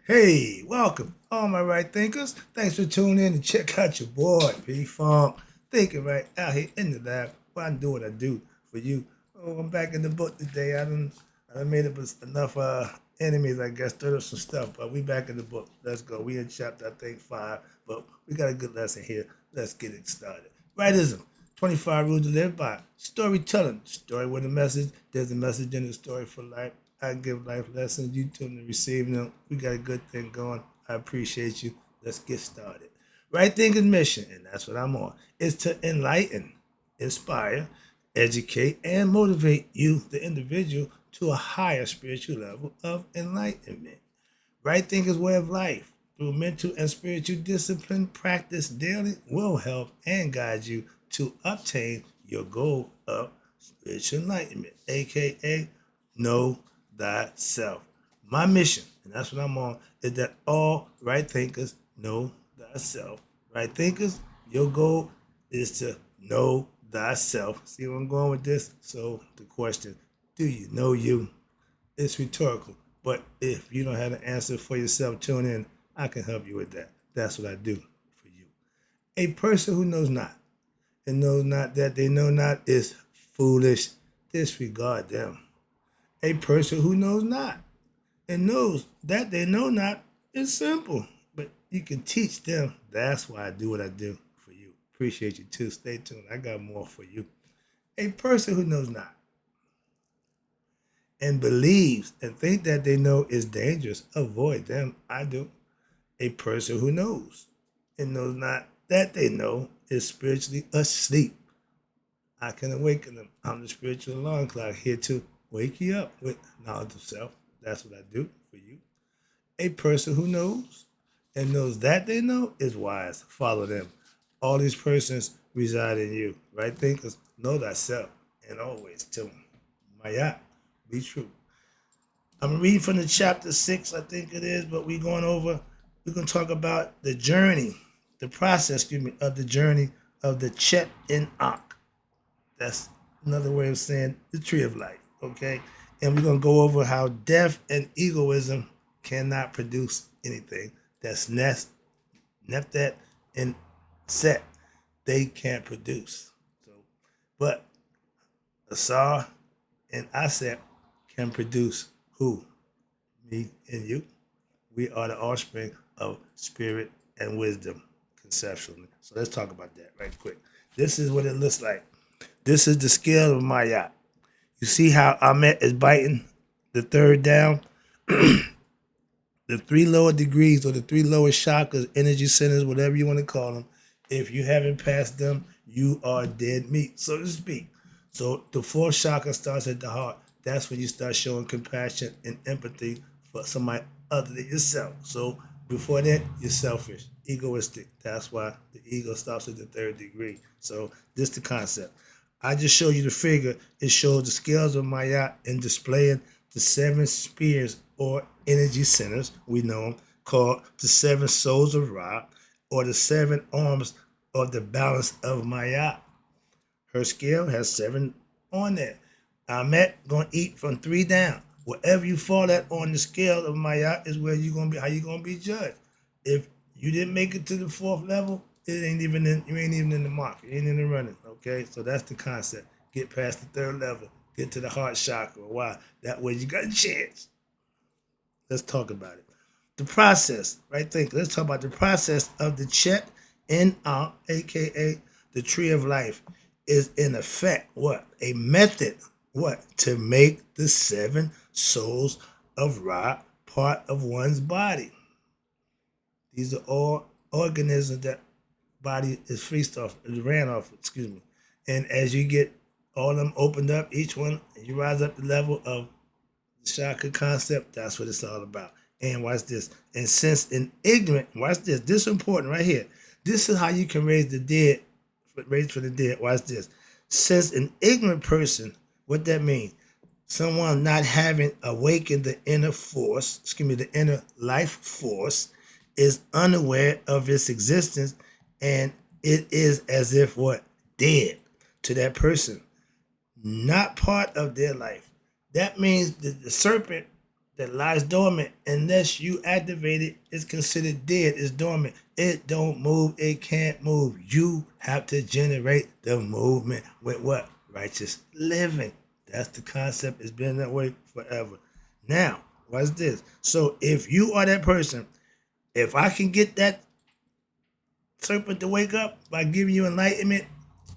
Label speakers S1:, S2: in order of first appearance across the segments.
S1: Hey, welcome, all my right thinkers. Thanks for tuning in and check out your boy, P Funk. Thinking right out here in the lab. Well, I do what I do for you. Oh, I'm back in the book today. I done made up enough enemies, I guess, stirred up some stuff, but we back in the book. Let's go. We in chapter, I think, 5, but we got a good lesson here. Let's get it started. Rightism. 25 rules to live by. Storytelling. Story with a message. There's a message in the story for life. I give life lessons. You tune and receive them. We got a good thing going. I appreciate you. Let's get started. Right thinking mission, and that's what I'm on, is to enlighten, inspire, educate, and motivate you, the individual, to a higher spiritual level of enlightenment. Right thinker's way of life through mental and spiritual discipline practice daily will help and guide you to obtain your goal of spiritual enlightenment, aka know thyself. My mission, and that's what I'm on, is that all right thinkers know thyself. Right thinkers, your goal is to know thyself. See where I'm going with this? So the question, do you know you? It's rhetorical. But if you don't have an answer for yourself, tune in. I can help you with that. That's what I do for you. A person who knows not and knows not that they know not is foolish. Disregard them. A person who knows not and knows that they know not is simple. But you can teach them. That's why I do what I do for you. Appreciate you too. Stay tuned. I got more for you. A person who knows not and believes and think that they know is dangerous, avoid them. I do. A person who knows and knows not that they know is spiritually asleep. I can awaken them. I'm the spiritual alarm clock here to wake you up with knowledge of self. That's what I do for you. A person who knows and knows that they know is wise. Follow them. All these persons reside in you. Right thinkers, know thyself and always tell them. Maya, be true. I'm reading from the chapter 6, I think it is, but we're going to talk about the journey, the process, of the journey of the Chet in Ankh. That's another way of saying the tree of life, okay? And we're going to go over how death and egoism cannot produce anything. That's Neftet and Set. They can't produce. So, but Asar and Aset can produce who? Me and you. We are the offspring of spirit and wisdom conceptually. So let's talk about that right quick. This is what it looks like. This is the scale of Maya. You see how Ahmet is biting the third down? The three lower degrees or the three lower chakras, energy centers, whatever you want to call them. If you haven't passed them, you are dead meat, so to speak. So the fourth chakra starts at the heart. That's when you start showing compassion and empathy for somebody other than yourself. So before that, you're selfish, egoistic. That's why the ego stops at the third degree. So this is the concept. I just showed you the figure. It shows the scales of Maya and displaying the seven spheres or energy centers, we know them, called the seven souls of Ra, or the seven arms of the balance of Maya. Her scale has 7 on there. Ahmet gonna eat from 3 down. Wherever you fall at on the scale of Maya is where you gonna be. How you gonna be judged? If you didn't make it to the 4th level, it ain't even in. You ain't even in the mark. You ain't in the running. Okay, so that's the concept. Get past the 3rd level. Get to the heart chakra. Why? That way you got a chance. Let's talk about it. The process, right? Let's talk about the process of the Chet in Ankh, aka the tree of life, is in effect what? A method, what? To make the 7 souls of Ra part of one's body. These are all organisms that body is feast off, is ran off, excuse me. And as you get all of them opened up, each one, you rise up the level of chakra concept, that's what it's all about. And watch this. And since an ignorant, watch this. This is important right here. This is how you can raise the dead, raise for the dead. Watch this. Since an ignorant person, what that means? Someone not having awakened the inner force, excuse me, the inner life force, is unaware of its existence, and it is as if what? Dead to that person, not part of their life. That means that the serpent that lies dormant. Unless you activate it, it's considered dead. It's dormant. It don't move. It can't move. You have to generate the movement with what? Righteous living. That's the concept. It's been that way forever. Now, what's this? So if you are that person, if I can get that serpent to wake up by giving you enlightenment,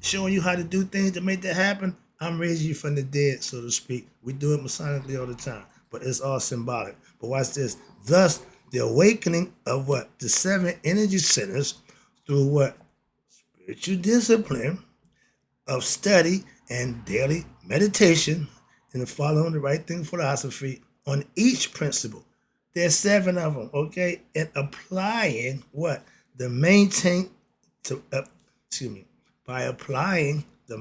S1: showing you how to do things to make that happen, I'm raising you from the dead, so to speak. We do it masonically all the time, but it's all symbolic. But watch this. Thus, the awakening of what? The 7 energy centers through what? Spiritual discipline of study and daily meditation and following the right thing philosophy on each principle. There's 7 of them, okay? And applying what? The maintain to excuse me, by applying the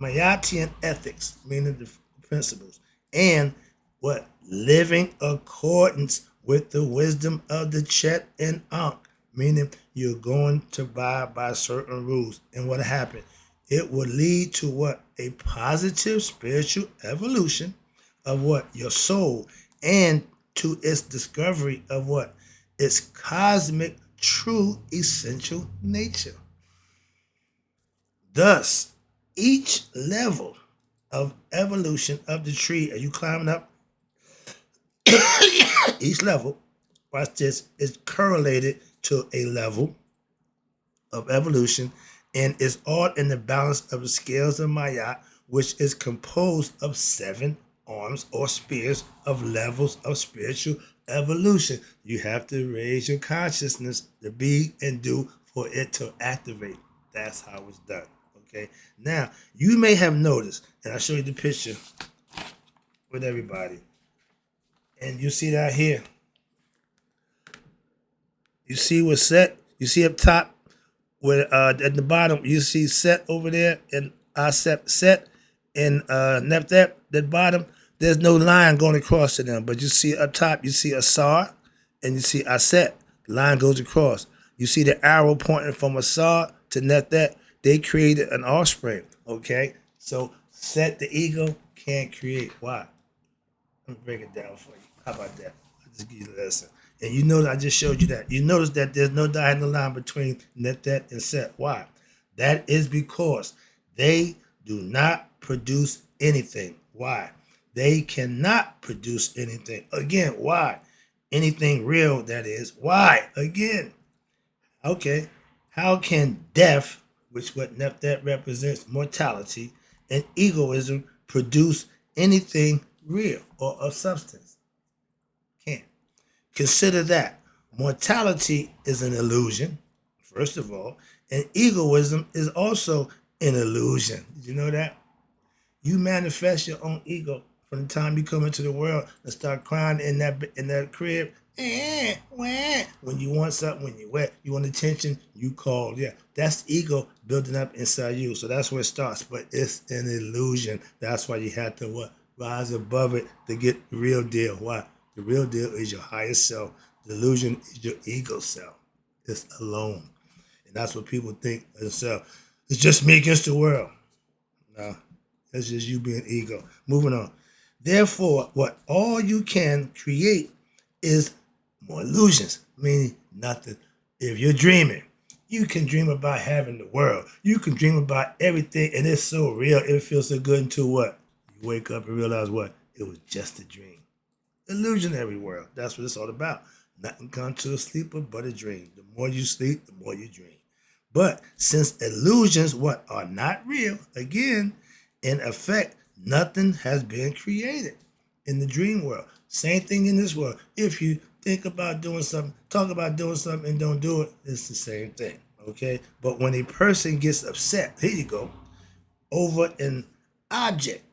S1: Mayatian ethics, meaning the principles, and what? Living accordance with the wisdom of the Chet and Ankh, meaning you're going to abide by certain rules. And what happened? It will lead to what? A positive spiritual evolution of what? Your soul, and to its discovery of what? Its cosmic, true, essential nature. Thus, each level of evolution of the tree, are you climbing up? Each level, watch this, is correlated to a level of evolution and is all in the balance of the scales of Maya, which is composed of 7 arms or spears of levels of spiritual evolution. You have to raise your consciousness to be and do for it to activate. That's how it's done. Okay. Now, you may have noticed, and I'll show you the picture with everybody. And you see that here. You see what's set? You see up top where at the bottom you see set over there and set and Neptep, that bottom, there's no line going across to them. But you see up top, you see Asar and you see Aset. The line goes across. You see the arrow pointing from Asar to Neptep. They created an offspring. Okay? So Set the ego can't create. Why? Let me break it down for you. How about that? I'll just give you the lesson. And you know, I just showed you that. You notice that there's no diagonal line between Netet and Set. Why? That is because they do not produce anything. Why? They cannot produce anything. Again, why? Anything real, that is. Why? Again. Okay. How can death, which what Netet represents, mortality, and egoism, produce anything real or of substance? Can't. Consider that mortality is an illusion, first of all, and egoism is also an illusion. Did you know that? You manifest your own ego from the time you come into the world and start crying in that crib. When you want something, when you're wet, you want attention, you call. Yeah, that's ego building up inside you. So that's where it starts. But it's an illusion. That's why you have to what? Rise above it to get the real deal. Why? The real deal is your higher self. The illusion is your ego self. It's alone. And that's what people think of themselves. It's just me against the world. No, that's just you being ego. Moving on. Therefore, what all you can create is more illusions, meaning nothing. If you're dreaming, you can dream about having the world. You can dream about everything, and it's so real. It feels so good until what? You wake up and realize what? It was just a dream. Illusionary world. That's what it's all about. Nothing comes to a sleeper but a dream. The more you sleep, the more you dream. But since illusions, what are not real, again, in effect, nothing has been created in the dream world. Same thing in this world. If you think about doing something, talk about doing something and don't do it, it's the same thing. Okay? But when a person gets upset, here you go, over an object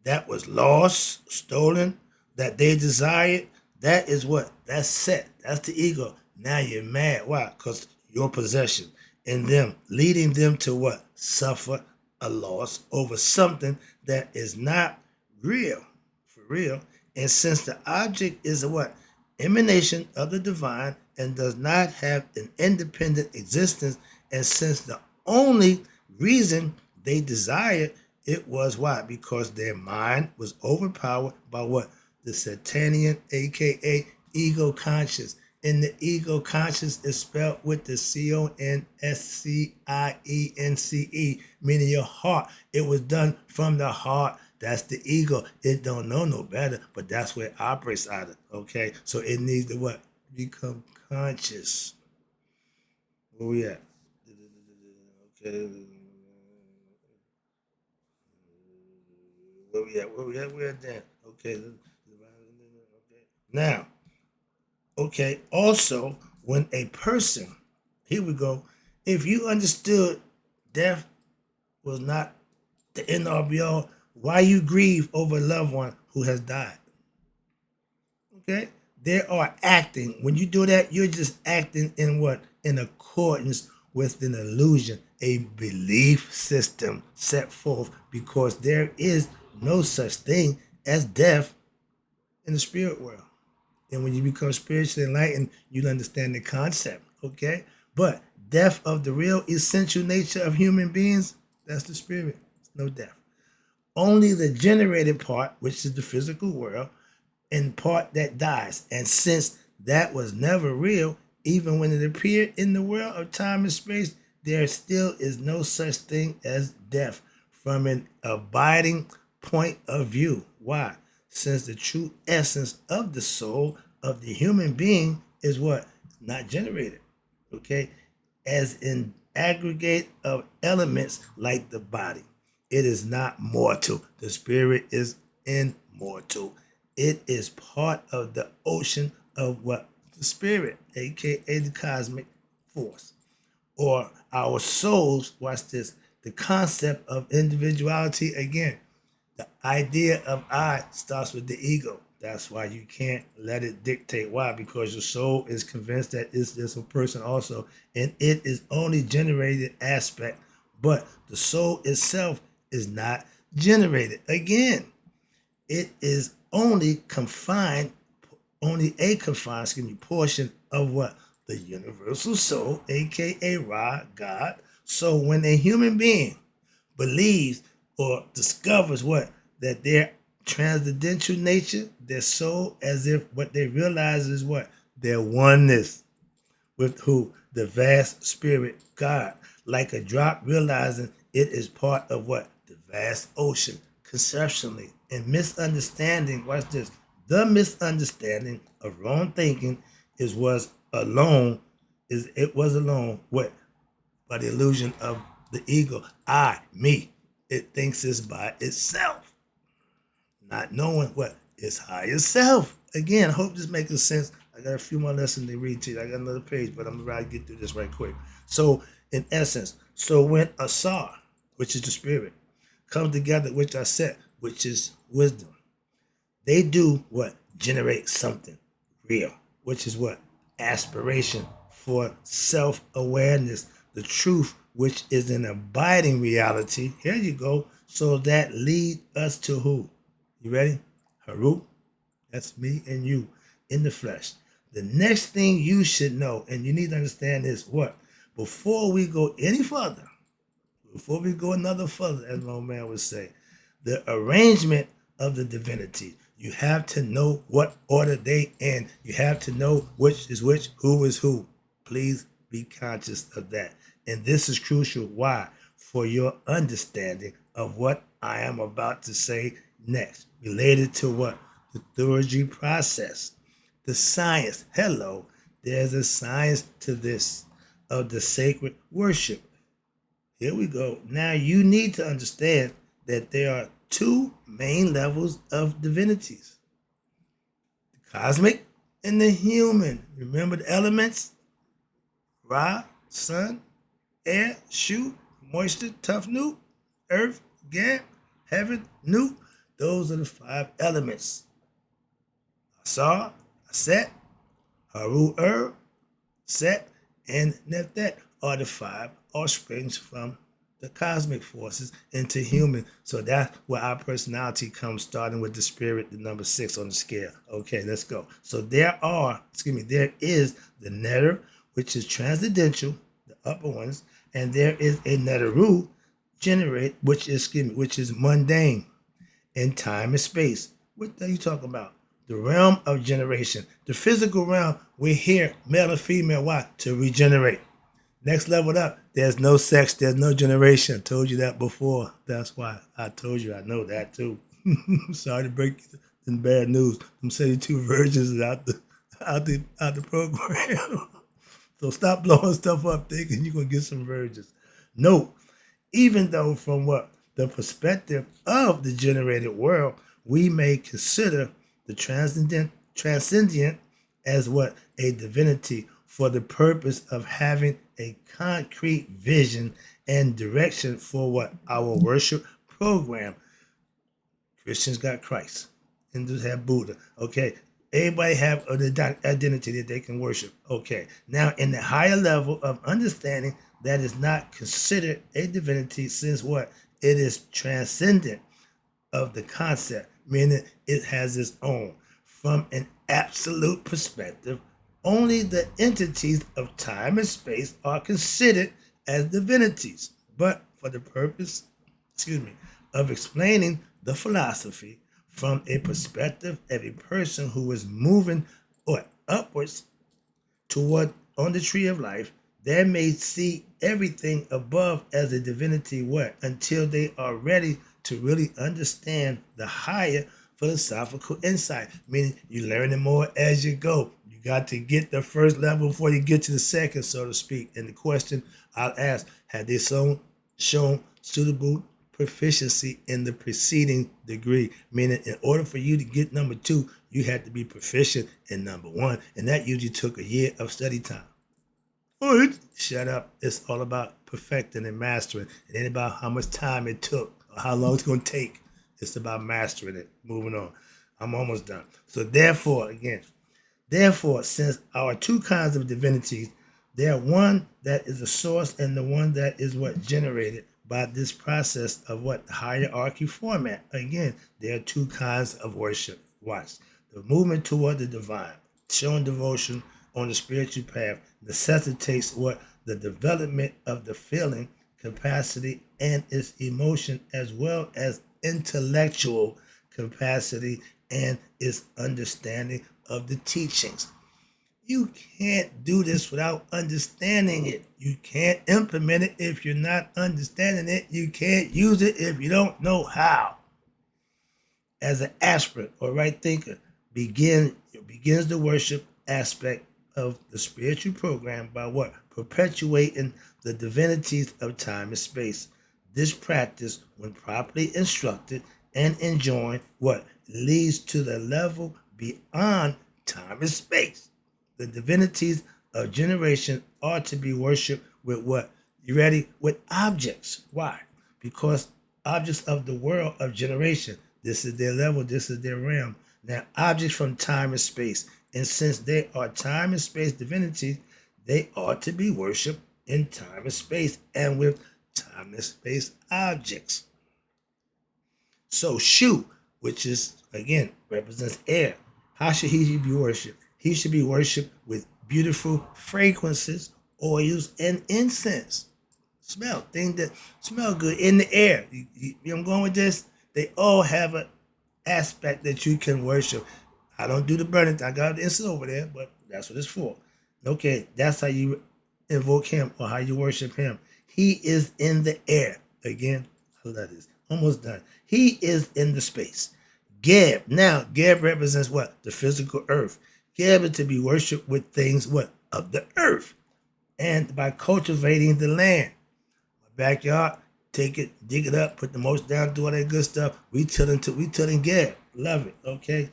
S1: that was lost, stolen, that they desired, that is what? That's Set. That's the ego. Now you're mad. Why? Because your possession and them, leading them to what? Suffer a loss over something that is not real, for real. And since the object is a what? Emanation of the divine and does not have an independent existence, and since the only reason they desired it was why? Because their mind was overpowered by what? the Satanian, aka ego conscious. And the ego conscious is spelled with the Conscience, meaning your heart. It was done from the heart. That's the ego. It don't know no better, but that's where it operates out of. Okay, so it needs to what? Become conscious. Where we at? Okay. Where we at? Where we at? Where at then? Okay. Okay. Now, okay, also, when a person, here we go, if you understood death was not the end all be all, why you grieve over a loved one who has died? Okay? They are acting. When you do that, you're just acting in what? In accordance with an illusion, a belief system set forth, because there is no such thing as death in the spirit world. And when you become spiritually enlightened, you'll understand the concept, okay? But death of the real essential nature of human beings, that's the spirit. It's no death. Only the generated part, which is the physical world, and part that dies. And since that was never real, even when it appeared in the world of time and space, there still is no such thing as death from an abiding point of view. Why? Since the true essence of the soul of the human being is what? Not generated. Okay? As an aggregate of elements like the body. It is not mortal. The spirit is immortal. It is part of the ocean of what? The spirit, aka the cosmic force. Or our souls, watch this, the concept of individuality again. The idea of I starts with the ego. That's why you can't let it dictate. Why? Because your soul is convinced that it's just a person also, and it is only generated aspect, but the soul itself is not generated. Again, it is only a confined, portion of what? The universal soul, aka Ra, God. So when a human being believes or discovers what? That their transcendental nature, their soul, as if what they realize is what? Their oneness with who? The vast spirit God. Like a drop realizing it is part of what? The vast ocean. Conceptually. And misunderstanding, watch this. The misunderstanding of wrong thinking it was alone what? By the illusion of the ego. I, me. It thinks it's by itself, not knowing what its higher self. Again, I hope this makes sense. I got a few more lessons to read to you. I got another page, but I'm gonna try to get through this right quick. So, in essence, when Asar, which is the spirit, comes together with Aset, which is wisdom, they do what? Generate something real, which is what? Aspiration for self-awareness, the truth, which is an abiding reality. Here you go. So that lead us to who? You ready? Harut, that's me and you in the flesh. The next thing you should know, and you need to understand is what? Before we go any further, before we go another further, as my old man would say, the arrangement of the divinity. You have to know what order they in. You have to know which is which, who is who. Please be conscious of that. And this is crucial. Why? For your understanding of what I am about to say next. Related to what? The theurgy process. The science. Hello. There's a science to this of the sacred worship. Here we go. Now you need to understand that there are two main levels of divinities: the cosmic and the human. Remember the elements? Ra, sun, air, shu, moisture, tough nu, earth, gam, heaven, nu. Those are the five elements. Asar, Aset, Haru, Set, and Neftet are the five offsprings from the cosmic forces into human. So that's where our personality comes, starting with the spirit, the number 6 on the scale. Okay, let's go. So there is the netter, which is transcendental, the upper ones, and there is a neteru which is mundane in time and space. What are you talking about? The realm of generation. The physical realm, we're here, male and female. Why? To regenerate. Next level up, there's no sex, there's no generation. Told you that before. That's why I told you I know that too. Sorry to break the bad news. Them 72 virgins is out the program. So stop blowing stuff up thinking you're gonna get some virgins. No, even though from what the perspective of the generated world, we may consider the transcendent as what a divinity for the purpose of having a concrete vision and direction for what our worship program. Christians got Christ. Hindus have Buddha. Okay. Everybody have an identity that they can worship. Okay. Now, in the higher level of understanding, that is not considered a divinity since what? It is transcendent of the concept, meaning it has its own. From an absolute perspective, only the entities of time and space are considered as divinities. But for the purpose, of explaining the philosophy from a perspective of a person who is moving or upwards toward on the tree of life, they may see everything above as a divinity what until they are ready to really understand the higher philosophical insight, meaning you learning more as you go. You got to get the first level before you get to the second, so to speak. And the question I'll ask, have they shown suitable proficiency in the preceding degree? Meaning in order for you to get number two, you had to be proficient in number one. And that usually took a year of study time. Shut up. It's all about perfecting and mastering. It ain't about how much time it took or how long it's going to take. It's about mastering it. Moving on. I'm almost done. So therefore, since our two kinds of divinities, there are one that is the source and the one that is what generated by this process of what hierarchy format. Again, there are two kinds of worship. Watch. The movement toward the divine, showing devotion on the spiritual path, necessitates what the development of the feeling capacity and its emotion as well as intellectual capacity and its understanding of the teachings. You can't do this without understanding it. You can't implement it if you're not understanding it. You can't use it if you don't know how. As an aspirant or right thinker, begins the worship aspect of the spiritual program by what? Perpetuating the divinities of time and space. This practice, when properly instructed and enjoined, what? Leads to the level beyond time and space. The divinities of generation are to be worshipped with what? You ready? With objects. Why? Because objects of the world of generation. This is their level, this is their realm. Now, objects from time and space. And since they are time and space divinities, they ought to be worshipped in time and space and with time and space objects. So, Shu, which is, again, represents air. How should he be worshipped? He should be worshipped with beautiful fragrances, oils, and incense. Smell, things that smell good in the air. You know I'm going with this? They all have an aspect that you can worship. I don't do the burning. I got the incense over there, but that's what it's for. Okay, that's how you invoke him or how you worship him. He is in the air. Again, I love this. Almost done. He is in the space. Geb. Now, Geb represents what? The physical earth. Geb is to be worshipped with things what? Of the earth. And by cultivating the land. My backyard, take it, dig it up, put the mulch down, do all that good stuff. We tilling Geb. Love it. Okay.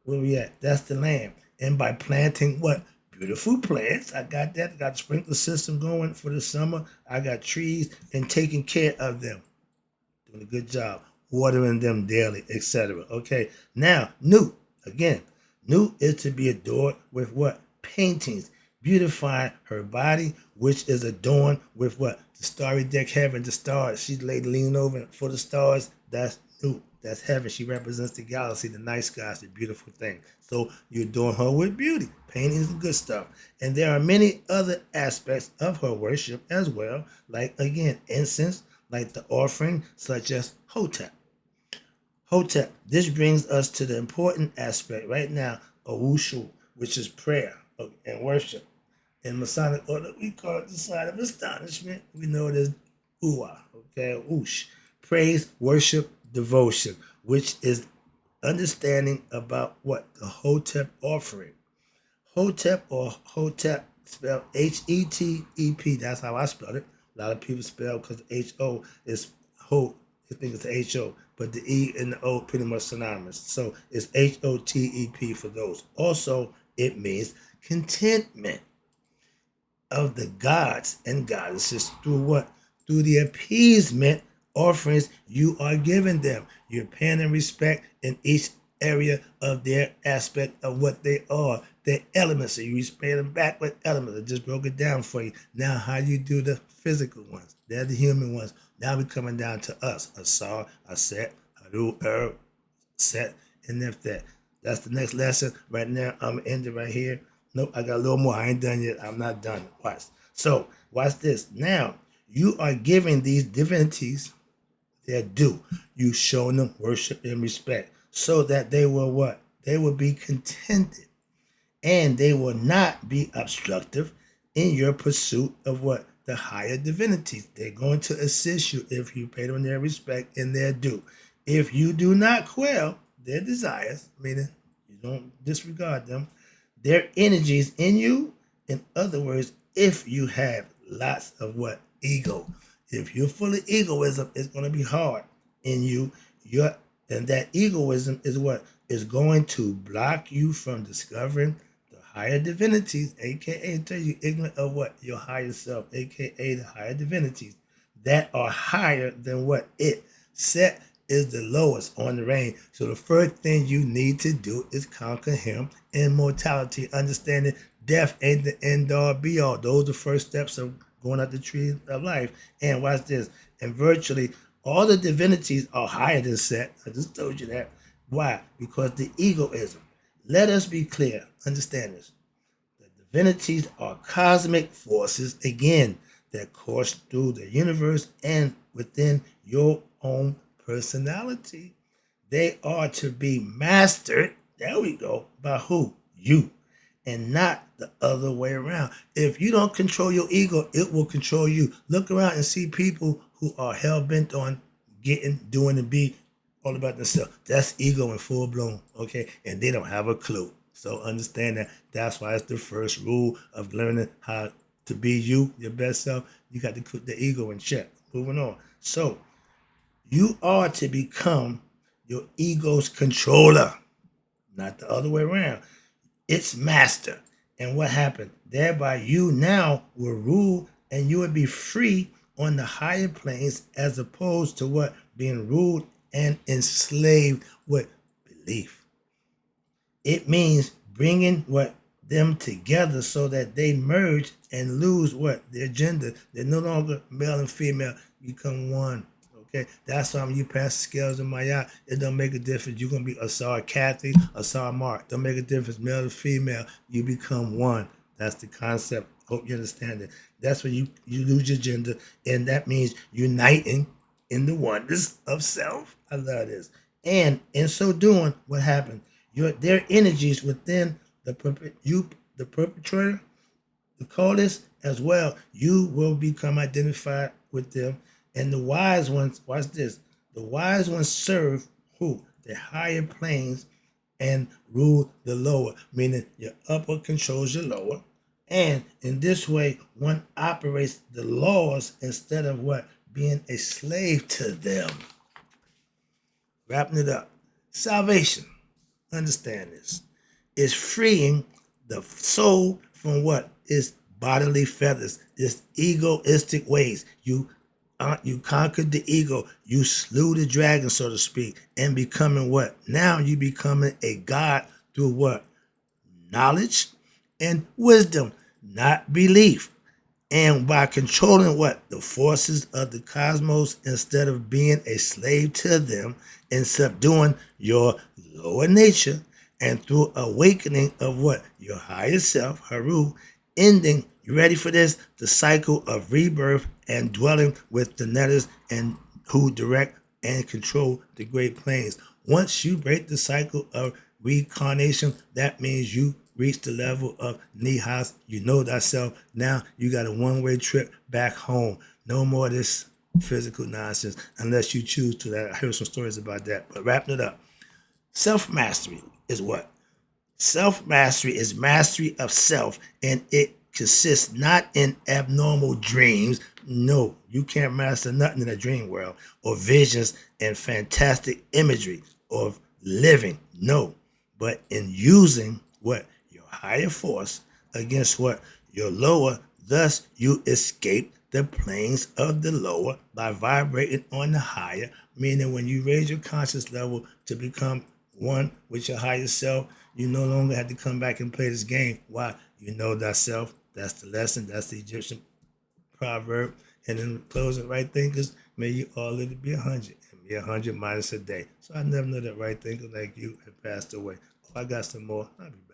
S1: Where we at? That's the land. And by planting what? Beautiful plants. I got that. I got the sprinkler system going for the summer. I got trees and taking care of them. Doing a good job. Watering them daily, etc. Okay. Now, Nu. Again, Nu is to be adored with what? Paintings. Beautifying her body, which is adorned with what? The starry deck heaven, the stars. She's leaning over for the stars. That's Nu. That's heaven. She represents the galaxy, the night skies, the beautiful thing. So you adorn her with beauty, paintings and good stuff. And there are many other aspects of her worship as well, like again, incense, like the offering, such as Hotep. Hotep. This brings us to the important aspect right now of Wushu, which is prayer and worship. In Masonic order, we call it the sign of astonishment. We know it as Uwa, okay, Ush. Praise, worship, devotion, which is understanding about what the Hotep offering. Hotep or Hotep spelled H-E-T-E-P. That's how I spelled it. A lot of people spell because H-O is Ho. They think it's H-O, but the E and the O pretty much synonymous. So it's H-O-T-E-P for those. Also, it means contentment of the gods and goddesses through what? Through the appeasement offerings you are giving them. You're paying them respect in each area of their aspect of what they are, their elements. So you respect them back with elements. I just broke it down for you. Now, how you do the physical ones? They're the human ones. Now we're coming down to us. Asar, Aset, Haru, Set, and Neftet. That's the next lesson. Right now, I'm ending right here. Nope, I got a little more. I ain't done yet. I'm not done. Watch. So, watch this. Now, you are giving these divinities their due. You showing them worship and respect so that they will what? They will be contented and they will not be obstructive in your pursuit of what? The higher divinities. They're going to assist you if you pay them their respect and their due. If you do not quell their desires, meaning you don't disregard them, their energies in you. In other words, if you have lots of what? Ego. If you're full of egoism, it's going to be hard in you. And that egoism is what is going to block you from discovering the higher divinities, aka tell you ignorant of what? Your higher self, aka the higher divinities that are higher than what it set is the lowest on the range. So the first thing you need to do is conquer him in mortality, understanding death ain't the end all be all. Those are the first steps of going up the tree of life. And watch this. And virtually all the divinities are higher than Set. I just told you that. Why? Because the egoism. Let us be clear. Understand this. The divinities are cosmic forces, again, that course through the universe and within your own personality. They are to be mastered, there we go, by who? You. And not the other way around. If you don't control your ego, it will control you. Look around and see people who are hell bent on getting, doing, and be all about themselves. That's ego in full bloom, okay? And they don't have a clue. So understand that. That's why it's the first rule of learning how to be you, your best self. You got to put the ego in check. Moving on. So you are to become your ego's controller, not the other way around. Its master. And what happened? Thereby you now will rule and you will be free on the higher planes as opposed to what? Being ruled and enslaved with belief. It means bringing what? Them together so that they merge and lose what? Their gender. They're no longer male and female, become one. Okay, that's why when you pass the scales in my eye, it don't make a difference. You're gonna be Asar Kathy, Asar Mark. Don't make a difference, male or female. You become one. That's the concept. Hope you understand it. That's when you lose your gender, and that means uniting in the oneness of self. I love this. And in so doing, what happened? Their energies within the perpetrator, the cultists as well, you will become identified with them. And the wise ones, watch this, the wise ones serve who? The higher planes and rule the lower, meaning your upper controls your lower. And in this way, one operates the laws instead of what? Being a slave to them. Wrapping it up. Salvation, understand this, is freeing the soul from what? Is bodily feathers, this egoistic ways. You conquered the ego. You slew the dragon, so to speak, and becoming what? Now you becoming a god through what? Knowledge and wisdom, not belief. And by controlling what? The forces of the cosmos instead of being a slave to them and subduing your lower nature and through awakening of what? Your higher self, Haru, ending, you ready for this? The cycle of rebirth and dwelling with the netters and who direct and control the great plains. Once you break the cycle of reincarnation, that means you reach the level of nihas. You know thyself. Now you got a one-way trip back home. No more of this physical nonsense unless you choose to. I heard some stories about that. But wrapping it up, self-mastery is what? Self mastery is mastery of self, and it consists not in abnormal dreams. No, you can't master nothing in a dream world, or visions and fantastic imagery of living. No, but in using what? Your higher force against what? Your lower. Thus, you escape the planes of the lower by vibrating on the higher, meaning when you raise your conscious level to become one with your higher self, you no longer have to come back and play this game. Why? You know thyself. That's the lesson. That's the Egyptian proverb. And in closing, right thinkers, may you all live to be 100 and be 100 minus a day. So I never know that right thinker like you had passed away. Oh, I got some more. I'll be back.